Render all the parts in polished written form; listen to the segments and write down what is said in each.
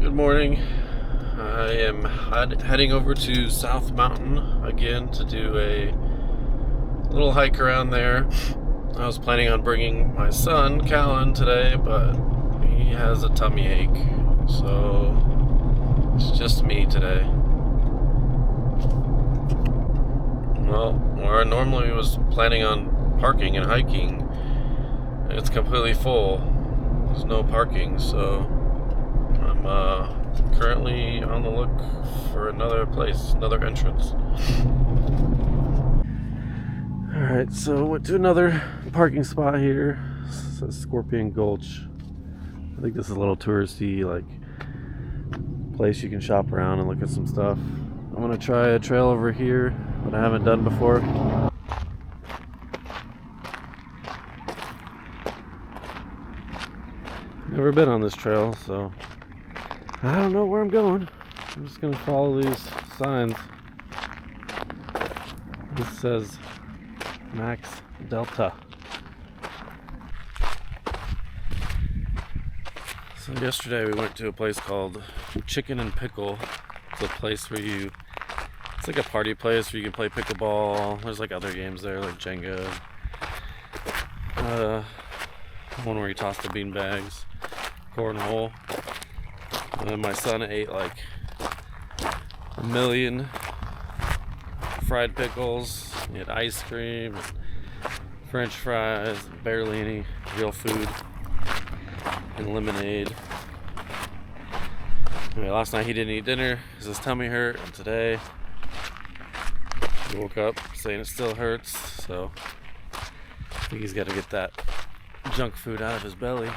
Good morning. I am heading over to South Mountain again to do a little hike around there. I was planning on bringing my son, Callan, today, but he has a tummy ache, so it's just me today. Well, where I normally was planning on parking and hiking, it's completely full. There's no parking, so I'm currently on the look for another place, another entrance. Alright, so went to another parking spot here. It says Scorpion Gulch. I think this is a little touristy, like, place you can shop around and look at some stuff. I'm gonna try a trail over here that I haven't done before. Never been on this trail, so I don't know where I'm going. I'm just gonna follow these signs. This says Max Delta. So yesterday we went to a place called Chicken and Pickle. It's a place where it's like a party place where you can play pickleball. There's like other games there like Jenga. One where you toss the bean bags, cornhole. And then my son ate like a million fried pickles. He had ice cream, and French fries, barely any real food, and lemonade. Anyway, last night he didn't eat dinner because his tummy hurt, and today he woke up saying it still hurts, so I think he's got to get that junk food out of his belly.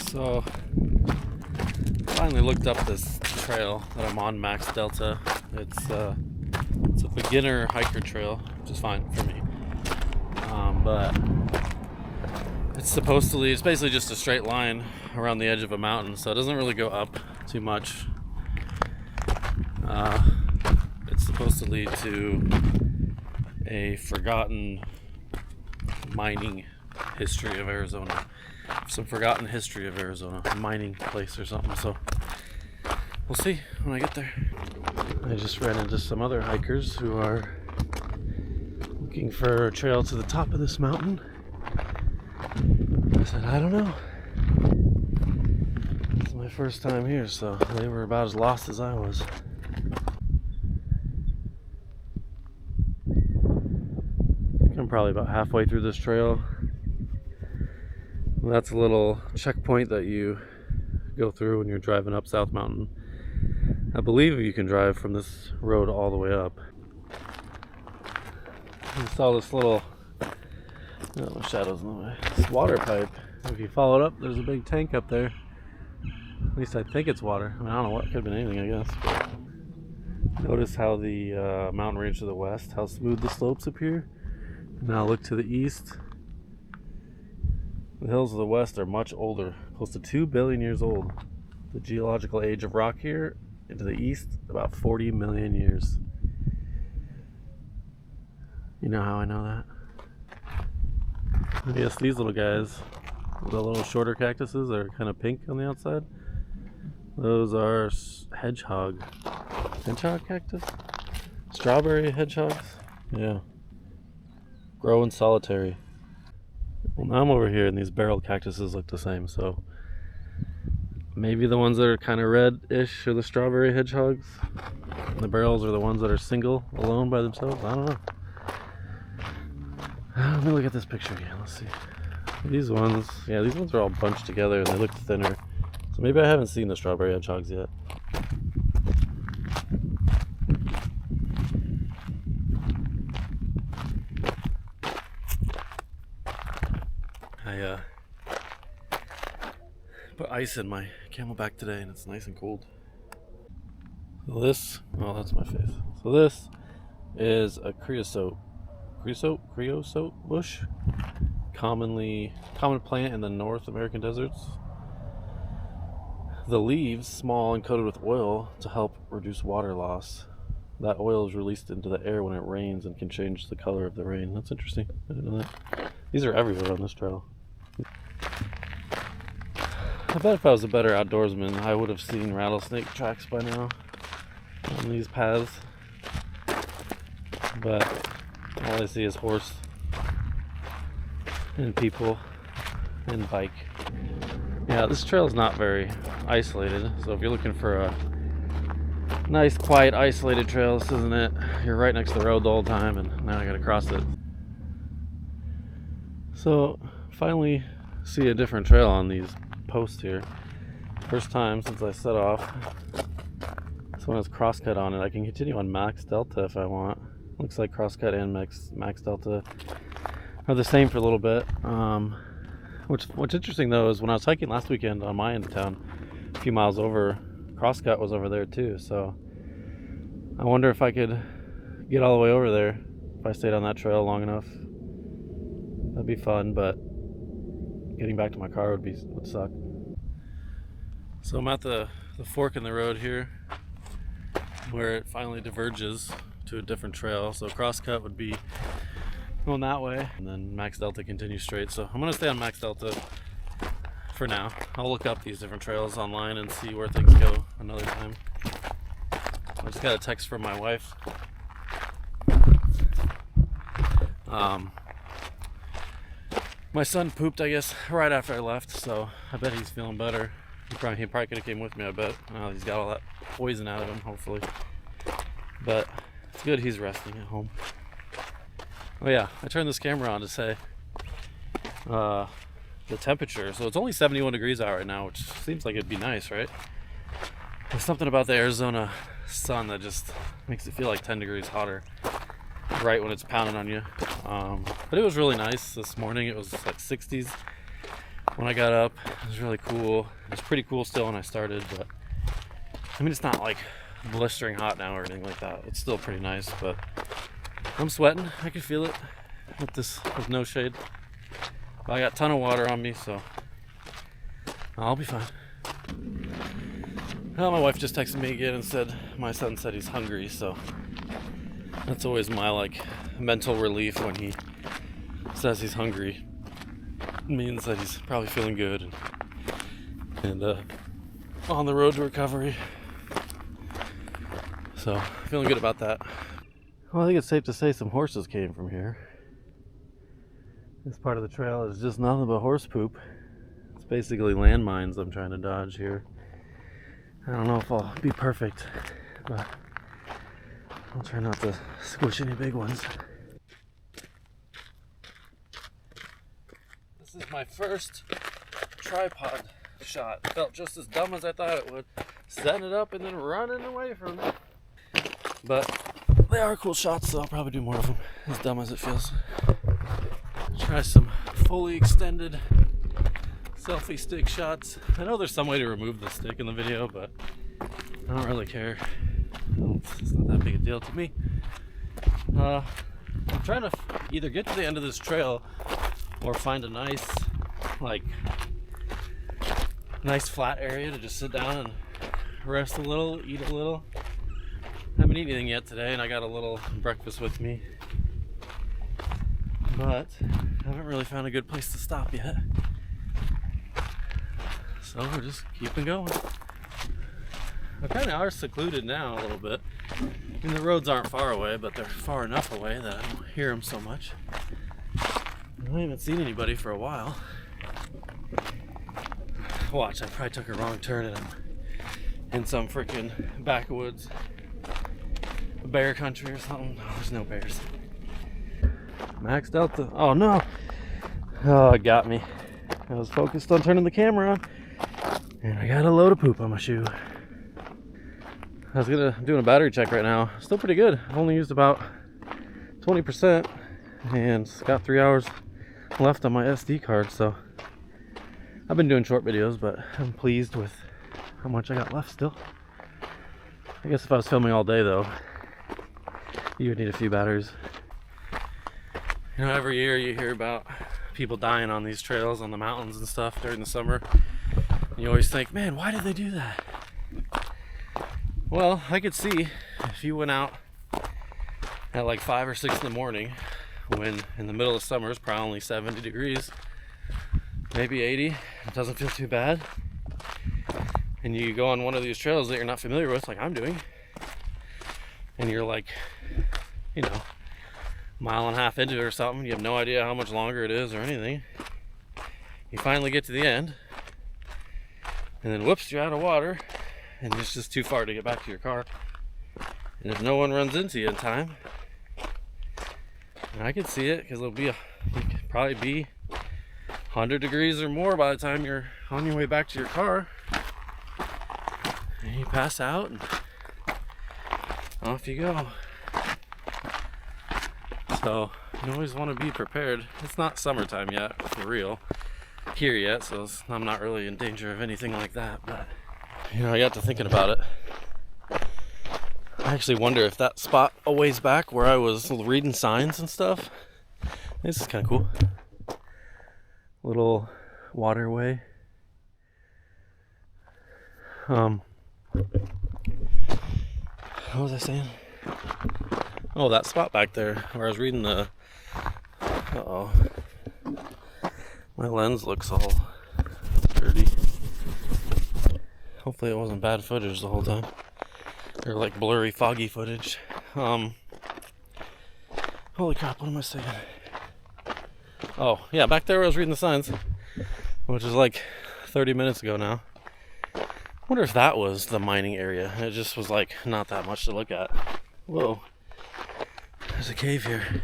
So, finally looked up this trail that I'm on, Max Delta. It's a beginner hiker trail, which is fine for me. But it's basically just a straight line around the edge of a mountain, so it doesn't really go up too much. It's supposed to lead to a forgotten mining history of Arizona. Some forgotten history of Arizona, a mining place or something, so we'll see when I get there. I just ran into some other hikers who are looking for a trail to the top of this mountain. I said, I don't know. It's my first time here, so they were about as lost as I was. I think I'm probably about halfway through this trail. That's a little checkpoint that you go through when you're driving up South Mountain. I believe you can drive from this road all the way up. I saw this little shadows in the way. This water pipe. If you follow it up, there's a big tank up there. At least I think it's water. I mean, I don't know what, it could have been anything, I guess. But notice how the mountain range to the west, how smooth the slopes appear. Now look to the east. The hills of the west are much older, close to 2 billion years old. The geological age of rock here, and to the east, about 40 million years. You know how I know that? And yes, these little guys, the little shorter cactuses that are kind of pink on the outside, those are hedgehog cactus? Strawberry hedgehogs? Yeah. Grow in solitary. Well, now I'm over here and these barrel cactuses look the same, so maybe the ones that are kind of red-ish are the strawberry hedgehogs. And the barrels are the ones that are single, alone by themselves. I don't know. Let me look at this picture again. Let's see. These ones are all bunched together and they look thinner. So maybe I haven't seen the strawberry hedgehogs yet. I put ice in my Camelback today and it's nice and cold. So this, oh, that's my face. So this is a creosote bush, common plant in the North American deserts. The leaves small and coated with oil to help reduce water loss. That oil is released into the air when it rains and can change the color of the rain. That's interesting. I didn't know that. These are everywhere on this trail. I bet if I was a better outdoorsman, I would have seen rattlesnake tracks by now on these paths. But all I see is horse and people and bike. Yeah, this trail is not very isolated, so if you're looking for a nice, quiet, isolated trail, this isn't it. You're right next to the road the whole time, and now I gotta cross it. So, finally see a different trail on these posts here. First time since I set off. This one has Crosscut on it. I can continue on Max Delta if I want. Looks like Crosscut and Max Delta are the same for a little bit. What's interesting though is when I was hiking last weekend on my end of town, a few miles over, Crosscut was over there too. So I wonder if I could get all the way over there if I stayed on that trail long enough. That'd be fun, but getting back to my car would suck. So I'm at the fork in the road here where it finally diverges to a different trail. So Crosscut would be going that way, and then Max Delta continues straight. So I'm gonna stay on Max Delta for now. I'll look up these different trails online and see where things go another time. I just got a text from my wife. My son pooped, I guess, right after I left, so I bet he's feeling better. He probably could have came with me, I bet. He's got all that poison out of him, hopefully. But it's good he's resting at home. Oh yeah, I turned this camera on to say the temperature. So it's only 71 degrees out right now, which seems like it'd be nice, right? There's something about the Arizona sun that just makes it feel like 10 degrees hotter right when it's pounding on you. But it was really nice this morning. It was like 60s when I got up. It was really cool. It was pretty cool still when I started, but I mean, it's not like blistering hot now or anything like that. It's still pretty nice, but I'm sweating. I can feel it with no shade. But I got a ton of water on me, so I'll be fine. Well, my wife just texted me again and said my son said he's hungry, so that's always my mental relief when he says he's hungry. It means that he's probably feeling good and on the road to recovery. So feeling good about that. Well, I think it's safe to say some horses came from here. This part of the trail is just nothing but horse poop. It's basically landmines I'm trying to dodge here. I don't know if I'll be perfect, but I'll try not to squish any big ones. This is my first tripod shot. It felt just as dumb as I thought it would. Setting it up and then running away from it. But they are cool shots, so I'll probably do more of them, as dumb as it feels. Try some fully extended selfie stick shots. I know there's some way to remove the stick in the video, but I don't really care. It's not that big a deal to me. I'm trying to either get to the end of this trail or find a nice flat area to just sit down and rest a little, eat a little. I haven't eaten anything yet today, and I got a little breakfast with me, but I haven't really found a good place to stop yet. So we're just keeping going. We kind of are secluded now a little bit. I mean, the roads aren't far away, but they're far enough away that I don't hear them so much. I haven't seen anybody for a while. Watch, I probably took a wrong turn and I'm in some freaking backwoods, bear country or something. No, there's no bears. Max Delta. Oh no! Oh, it got me. I was focused on turning the camera on, and I got a load of poop on my shoe. I'm doing a battery check right now. Still pretty good. I've only used about 20%, and it's got 3 hours left on my SD card. So I've been doing short videos, but I'm pleased with how much I got left still. I guess if I was filming all day though, You would need a few batteries. You know, every year you hear about people dying on these trails on the mountains and stuff during the summer. And you always think, man, why did they do that? Well, I could see if you went out at like 5 or 6 in the morning, when in the middle of summer it's probably only 70 degrees, maybe 80, it doesn't feel too bad, and you go on one of these trails that you're not familiar with, like I'm doing, and you're like, you know, mile and a half into it or something, you have no idea how much longer it is or anything. You finally get to the end, and then whoops, you're out of water, and it's just too far to get back to your car. And if no one runs into you in time, and I can see it, because you could probably be 100 degrees or more by the time you're on your way back to your car, and you pass out and off you go. So you always want to be prepared. It's not summertime yet, for real, here yet, so I'm not really in danger of anything like that. But you know, I got to thinking about it. I actually wonder if that spot a ways back where I was reading signs and stuff, this is kind of cool. Little waterway. What was I saying? Oh, that spot back there where I was reading the... Uh-oh. My lens looks all dirty. Hopefully it wasn't bad footage the whole time. Or like blurry, foggy footage. Holy crap, what am I saying? Oh, yeah, back there where I was reading the signs, which is like 30 minutes ago now. I wonder if that was the mining area. It just was like not that much to look at. Whoa. There's a cave here.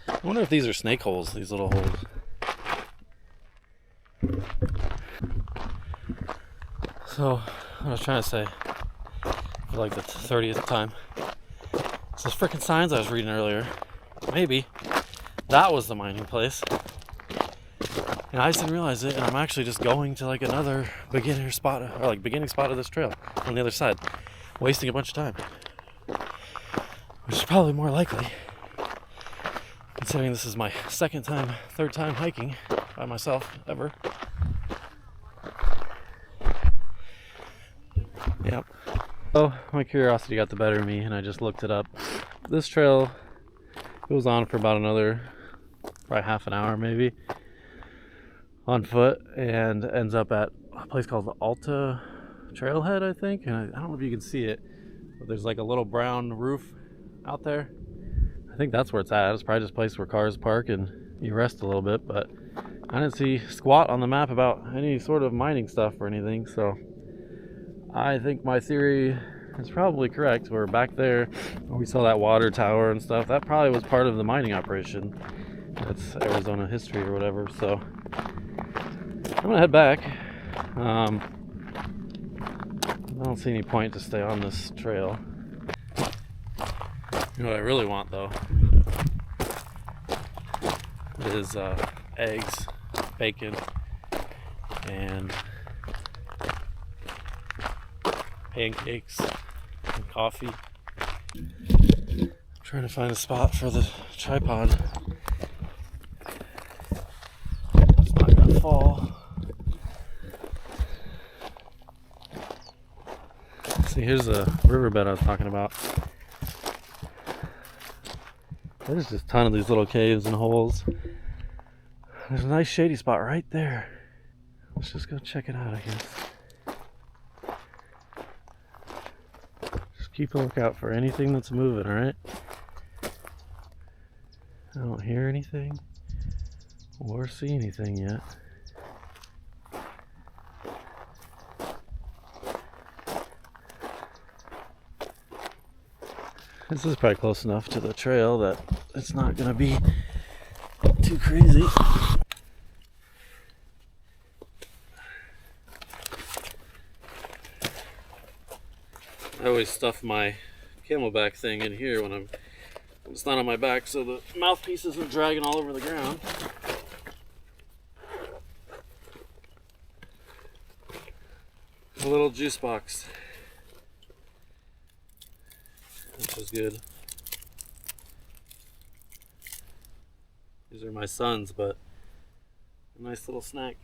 I wonder if these are snake holes, these little holes. So, what I was trying to say, for like the 30th time, it's those freaking signs I was reading earlier. Maybe that was the mining place. And I just didn't realize it, and I'm actually just going to like another beginning spot of this trail on the other side, wasting a bunch of time. Which is probably more likely, considering this is my third time hiking by myself ever. Yep. So my curiosity got the better of me, and I just looked it up. This trail goes on for about another, probably half an hour maybe, on foot, and ends up at a place called the Alta Trailhead, I think. And I don't know if you can see it, but there's like a little brown roof out there. I think that's where it's at. It's probably just a place where cars park and you rest a little bit, but I didn't see squat on the map about any sort of mining stuff or anything, so I think my theory is probably correct. We're back there where we saw that water tower and stuff. That probably was part of the mining operation. That's Arizona history or whatever. So I'm gonna head back. I don't see any point to stay on this trail. You know what I really want though is eggs, bacon, and pancakes and coffee. I'm trying to find a spot for the tripod. It's not gonna fall. See, here's the riverbed I was talking about. There's just a ton of these little caves and holes. There's a nice shady spot right there. Let's just go check it out, I guess. Keep a lookout for anything that's moving, alright? I don't hear anything or see anything yet. This is probably close enough to the trail that it's not going to be too crazy. I always stuff my Camelback thing in here when it's not on my back, so the mouthpiece isn't dragging all over the ground. a little juice box, which is good. These are my son's, but a nice little snack.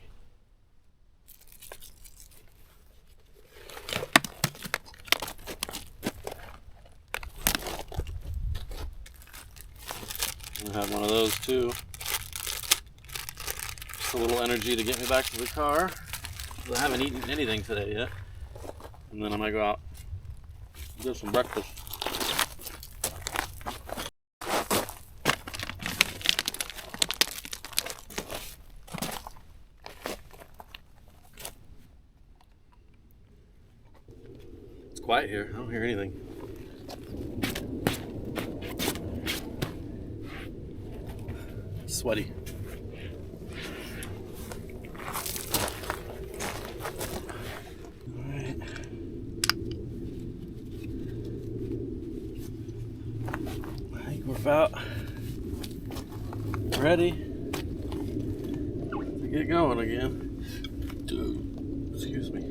I have one of those too. Just a little energy to get me back to the car. I haven't eaten anything today yet. And then I might go out and get some breakfast. It's quiet here. I don't hear anything. Sweaty. Alright. I think we're about ready to get going again. Excuse me.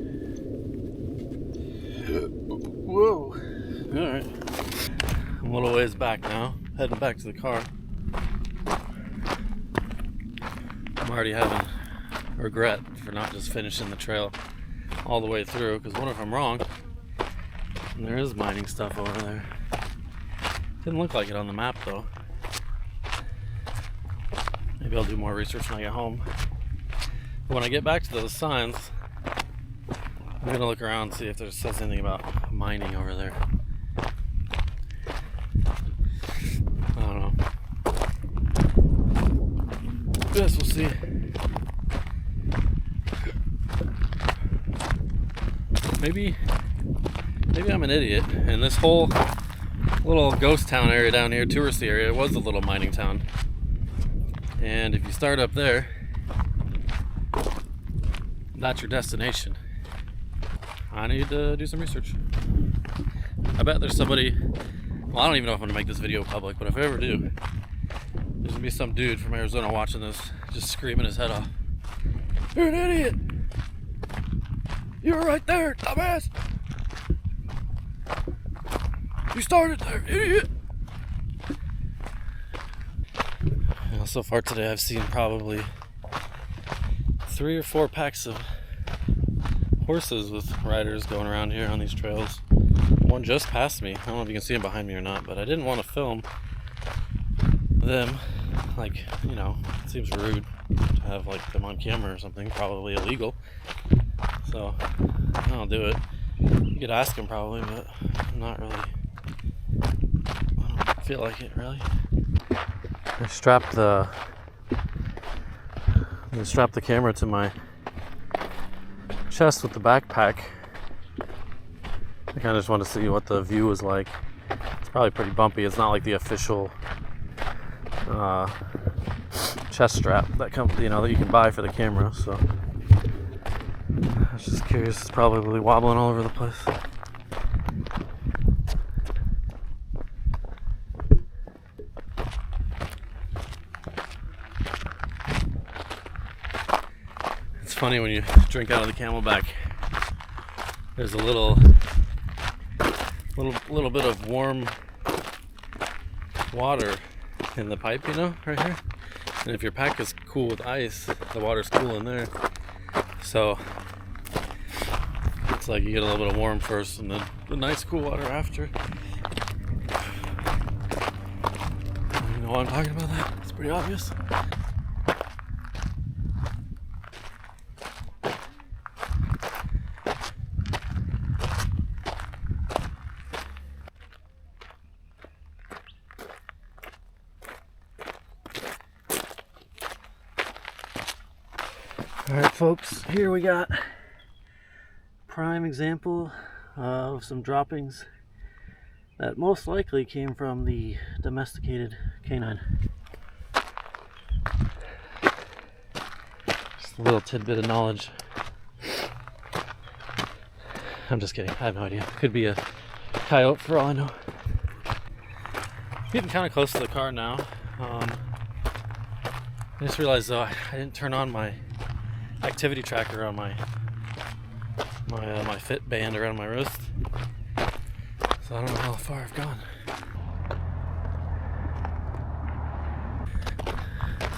Whoa. Alright. I'm a little ways back now. Heading back to the car. I'm already having regret for not just finishing the trail all the way through, because what if I'm wrong and there is mining stuff over there? Didn't look like it on the map though. Maybe I'll do more research when I get home. But when I get back to those signs, I'm gonna look around and see if there says anything about mining over there. I don't know. Yes, we'll see. Maybe I'm an idiot, and this whole little ghost town area down here, touristy area, was a little mining town. And if you start up there, that's your destination. I need to do some research. I bet there's somebody, well, I don't even know if I'm gonna make this video public, but if I ever do, there's gonna be some dude from Arizona watching this, just screaming his head off. You're an idiot! You were right there, dumbass! You started there, idiot! Well, so far today I've seen probably 3 or 4 packs of horses with riders going around here on these trails. One just passed me. I don't know if you can see him behind me or not, but I didn't want to film them. Like, you know, it seems rude to have like them on camera or something, probably illegal. So I'll do it. You could ask him probably, but I'm not really, I don't feel like it really. I strapped the camera to my chest with the backpack. I kind of just want to see what the view is like. It's probably pretty bumpy. It's not like the official chest strap that comes, you know, that you can buy for the camera. So I was just curious. It's probably wobbling all over the place. It's funny when you drink out of the Camelback. There's a little bit of warm water in the pipe, you know, right here. And if your pack is cool with ice, the water's cool in there. So it's like you get a little bit of warm first and then the nice cool water after. You know why I'm talking about that? It's pretty obvious. Alright folks, here we got a prime example of some droppings that most likely came from the domesticated canine. Just a little tidbit of knowledge. I'm just kidding, I have no idea. Could be a coyote for all I know. Getting kind of close to the car now. I just realized though I didn't turn on my activity tracker on my my fit band around my wrist. So I don't know how far I've gone.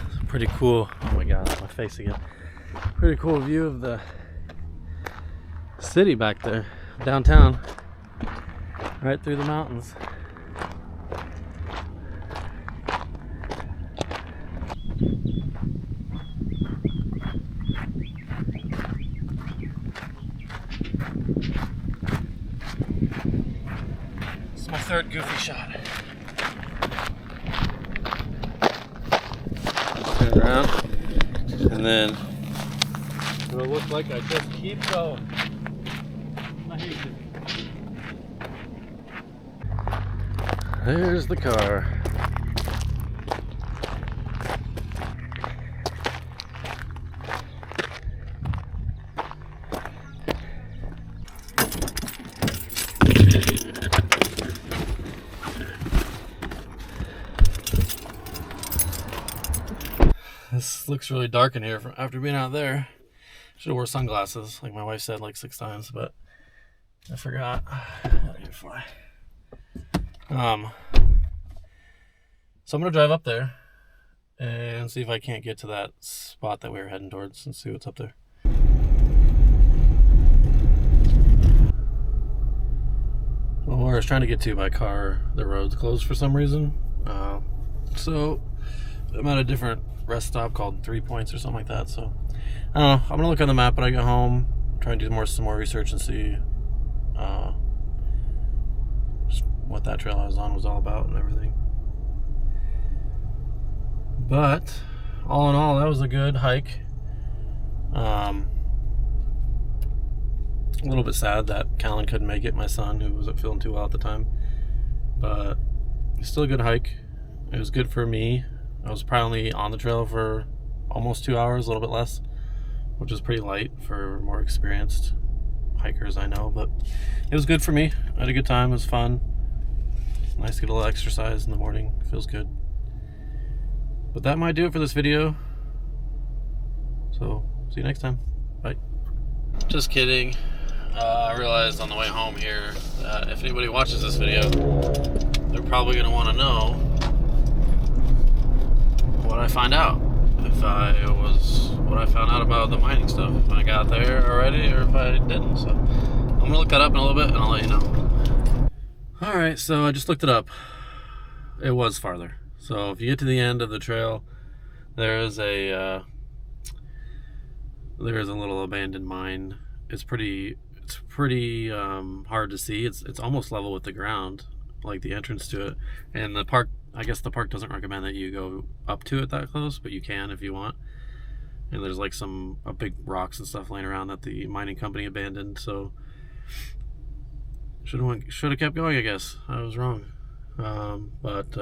It's a pretty cool, oh my god, my face again. Pretty cool view of the city back there, downtown, right through the mountains. It's my third goofy shot. Turn around, and then it'll look like I just keep going. I hate it. There's the car. This looks really dark in here after being out there. Should have wore sunglasses, like my wife said like 6 times, but I forgot. Fly. So I'm gonna drive up there and see if I can't get to that spot that we were heading towards and see what's up there. Well, where I was trying to get to by car, the road's closed for some reason. So I'm at a different rest stop called 3 Points or something like that. So I don't know. I'm gonna look on the map when I get home, try and do some more research and see what that trail I was on was all about and everything. But all in all, that was a good hike. A little bit sad that Callan couldn't make it, my son, who wasn't feeling too well at the time. But still a good hike. It was good for me. I was probably on the trail for almost 2 hours, a little bit less, which is pretty light for more experienced hikers I know. But it was good for me. I had a good time. It was fun. Nice to get a little exercise in the morning. Feels good. But that might do it for this video. So, see you next time. Bye. Just kidding. I realized on the way home here that if anybody watches this video, they're probably going to want to know what I find out. What I found out about the mining stuff. If I got there already or if I didn't. So, I'm going to look that up in a little bit and I'll let you know. Alright, so I just looked it up. It was farther. So if you get to the end of the trail, there is a little abandoned mine. It's pretty hard to see. It's almost level with the ground, like the entrance to it. And the park, I guess the park doesn't recommend that you go up to it that close, but you can if you want. And there's like big rocks and stuff laying around that the mining company abandoned. So should have kept going, I guess. I was wrong. But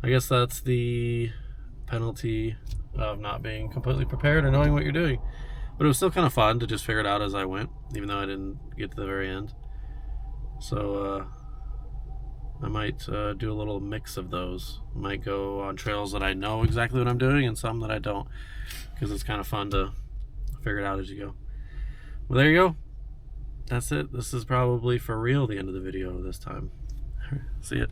I guess that's the penalty of not being completely prepared or knowing what you're doing. But it was still kind of fun to just figure it out as I went, even though I didn't get to the very end. So I might do a little mix of those. I might go on trails that I know exactly what I'm doing and some that I don't, because it's kind of fun to figure it out as you go. Well, there you go. That's it. This is probably for real the end of the video this time. See ya.